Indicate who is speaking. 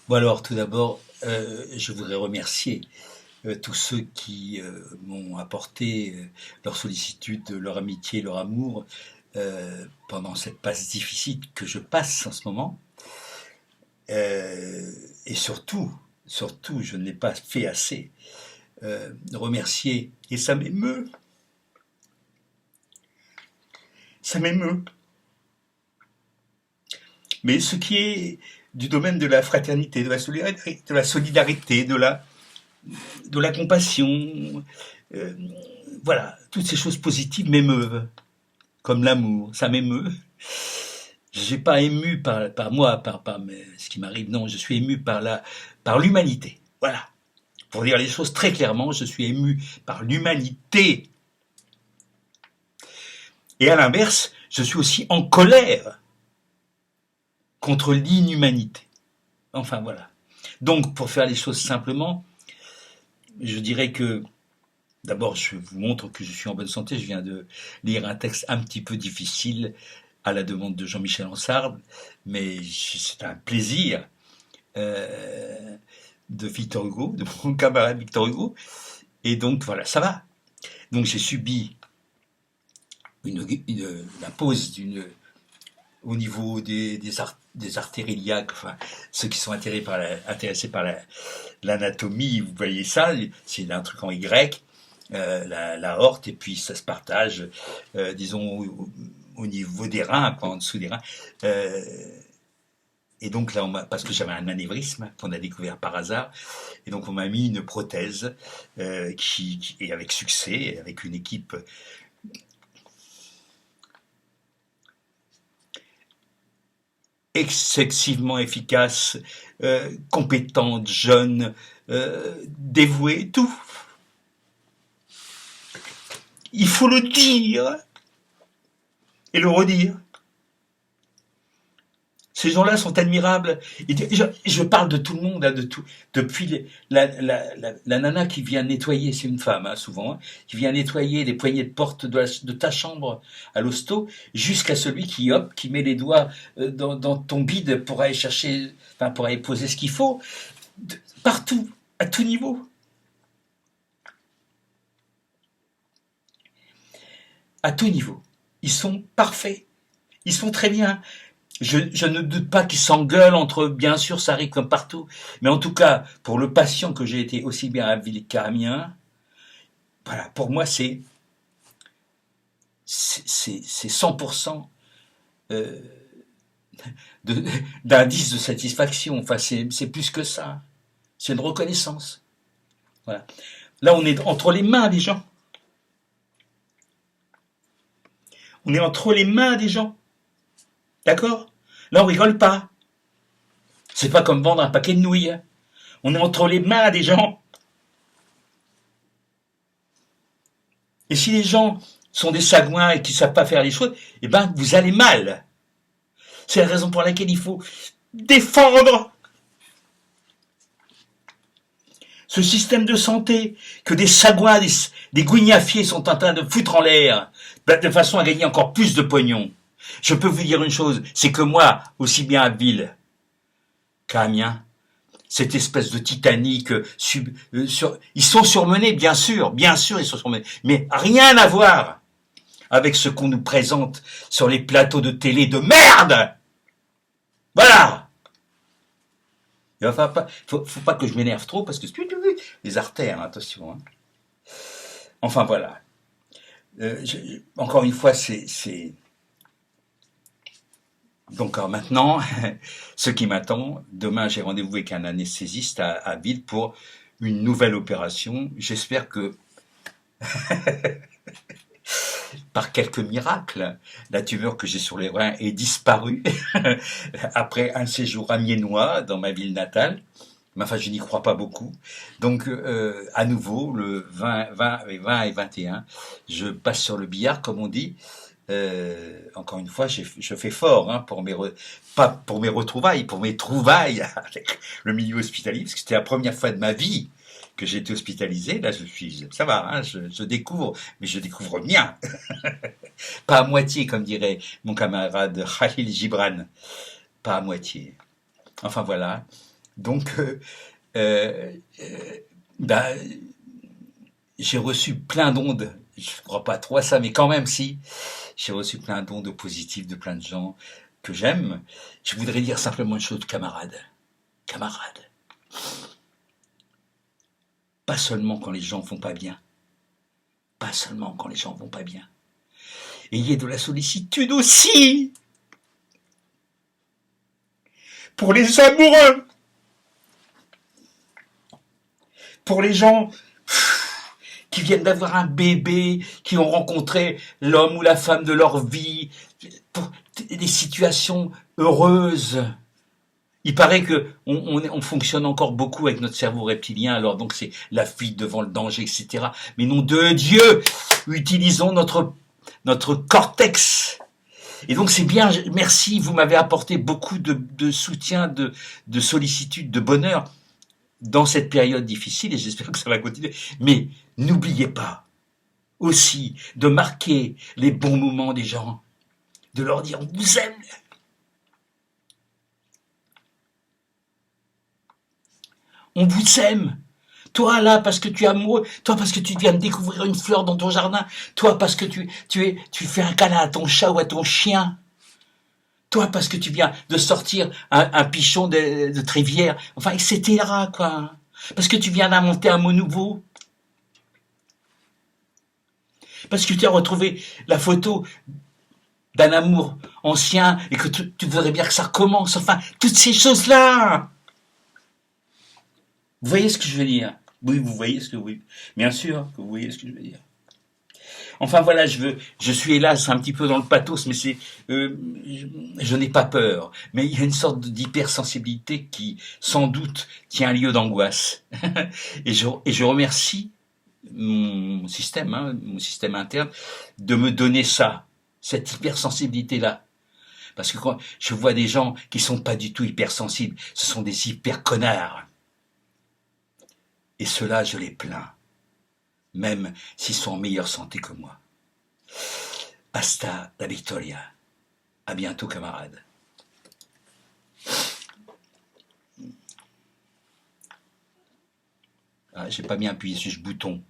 Speaker 1: Bon alors, tout d'abord, je voudrais remercier tous ceux qui m'ont apporté leur sollicitude, leur amitié, leur amour pendant cette passe difficile que je passe en ce moment. Et surtout, je ne l'ai pas fait assez, remercier, et ça m'émeut, mais ce qui est du domaine de la fraternité, de la solidarité, de la compassion, euh, voilà, toutes ces choses positives m'émeuvent, comme l'amour, ça m'émeut. Je ne suis pas ému par moi, ce qui m'arrive, non, je suis ému par l'humanité. Voilà. Pour dire les choses très clairement, je suis ému par l'humanité. Et à l'inverse, je suis aussi en colère contre l'inhumanité. Enfin voilà. Donc, pour faire les choses simplement, je dirais que d'abord, je vous montre que je suis en bonne santé. Je viens de lire un texte un petit peu difficile à la demande de Jean-Michel Ansard, mais c'est un plaisir de Victor Hugo, de mon camarade Victor Hugo. Et donc voilà, ça va. Donc j'ai subi la pause au niveau des artères iliaques, enfin ceux qui sont intéressés par l'anatomie, vous voyez ça, c'est un truc en Y, la horte, et puis ça se partage, disons, au niveau des reins, pas en dessous des reins. Et donc là, parce que j'avais un anévrisme qu'on a découvert par hasard, et donc on m'a mis une prothèse et avec succès, avec une équipe excessivement efficace, compétente, jeune, dévouée, tout. Il faut le dire et le redire. Ces gens-là sont admirables. Je parle de tout le monde, hein, de tout, depuis la nana qui vient nettoyer, c'est une femme hein, souvent, hein, qui vient nettoyer les poignées de porte de ta chambre à l'hosto, jusqu'à celui qui met les doigts dans ton bide pour aller chercher, enfin pour aller poser ce qu'il faut, partout, à tout niveau. À tout niveau. Ils sont parfaits. Ils sont très bien. Je ne doute pas qu'ils s'engueulent entre eux, bien sûr, ça arrive comme partout. Mais en tout cas, pour le patient que j'ai été aussi bien à Ville qu'à Amiens, voilà, pour moi, c'est 100% euh, d'indice de satisfaction. Enfin, c'est plus que ça. C'est une reconnaissance. Voilà. Là, on est entre les mains des gens. On est entre les mains des gens. D'accord? Là, on rigole pas. C'est pas comme vendre un paquet de nouilles. On est entre les mains des gens. Et si les gens sont des sagouins et qui ne savent pas faire les choses, eh ben, vous allez mal. C'est la raison pour laquelle il faut défendre ce système de santé que des sagouins, des guignafiers sont en train de foutre en l'air de façon à gagner encore plus de pognon. Je peux vous dire une chose, c'est que moi, aussi bien à Ville qu'à Amiens, cette espèce de Titanic, ils sont surmenés, bien sûr, ils sont surmenés, mais rien à voir avec ce qu'on nous présente sur les plateaux de télé de merde. Voilà. Il faut pas que je m'énerve trop parce que les artères, attention. Hein. Enfin voilà. Encore une fois, c'est donc maintenant, ce qui m'attend, demain j'ai rendez-vous avec un anesthésiste à Ville pour une nouvelle opération. J'espère que par quelques miracles, la tumeur que j'ai sur les reins est disparue après un séjour amiénois dans ma ville natale. Mais enfin, je n'y crois pas beaucoup. Donc, à nouveau, le 20 et 21, je passe sur le billard, comme on dit. Encore une fois, je fais fort hein, pas pour mes retrouvailles, pour mes trouvailles avec le milieu hospitalier, parce que c'était la première fois de ma vie que j'ai été hospitalisé. Là, ça va, hein, je découvre, mais je découvre bien, pas à moitié, comme dirait mon camarade Khalil Gibran, pas à moitié. Enfin voilà. Donc, euh, bah, j'ai reçu plein d'ondes. Je ne crois pas trop à ça, mais quand même, si. J'ai reçu plein d'ondes positives de plein de gens que j'aime. Je voudrais dire simplement une chose, camarades. Camarades. Pas seulement quand les gens vont pas bien. Pas seulement quand les gens vont pas bien. Ayez de la sollicitude aussi pour les amoureux, pour les gens qui viennent d'avoir un bébé, qui ont rencontré l'homme ou la femme de leur vie, pour des situations heureuses. Il paraît que on fonctionne encore beaucoup avec notre cerveau reptilien, alors donc c'est la fuite devant le danger, etc. Mais nom de Dieu, utilisons notre cortex. Et donc c'est bien, merci, vous m'avez apporté beaucoup de soutien, de sollicitude, de bonheur dans cette période difficile, et j'espère que ça va continuer. Mais n'oubliez pas aussi de marquer les bons moments des gens, de leur dire on vous aime. On vous aime. Toi là parce que tu es amoureux, toi parce que tu viens de découvrir une fleur dans ton jardin, toi parce que tu fais un câlin à ton chat ou à ton chien, toi parce que tu viens de sortir un pichon de Trévière, enfin etc. quoi. Parce que tu viens d'inventer un mot nouveau. Parce que tu as retrouvé la photo d'un amour ancien et que tu voudrais bien que ça recommence. Enfin, toutes ces choses-là. Vous voyez ce que je veux dire? Oui, vous voyez ce que oui. Bien sûr que vous voyez ce que je veux dire. Enfin voilà, je suis hélas un petit peu dans le pathos, mais je n'ai pas peur. Mais il y a une sorte d'hypersensibilité qui, sans doute, tient lieu d'angoisse. et je remercie mon système, mon système interne, de me donner ça, cette hypersensibilité-là. Parce que quand je vois des gens qui sont pas du tout hypersensibles, ce sont des hyper connards. Et ceux-là, je les plains, même s'ils sont en meilleure santé que moi. Hasta la victoria. À bientôt, camarades. Ah, j'ai pas bien appuyé sur ce bouton.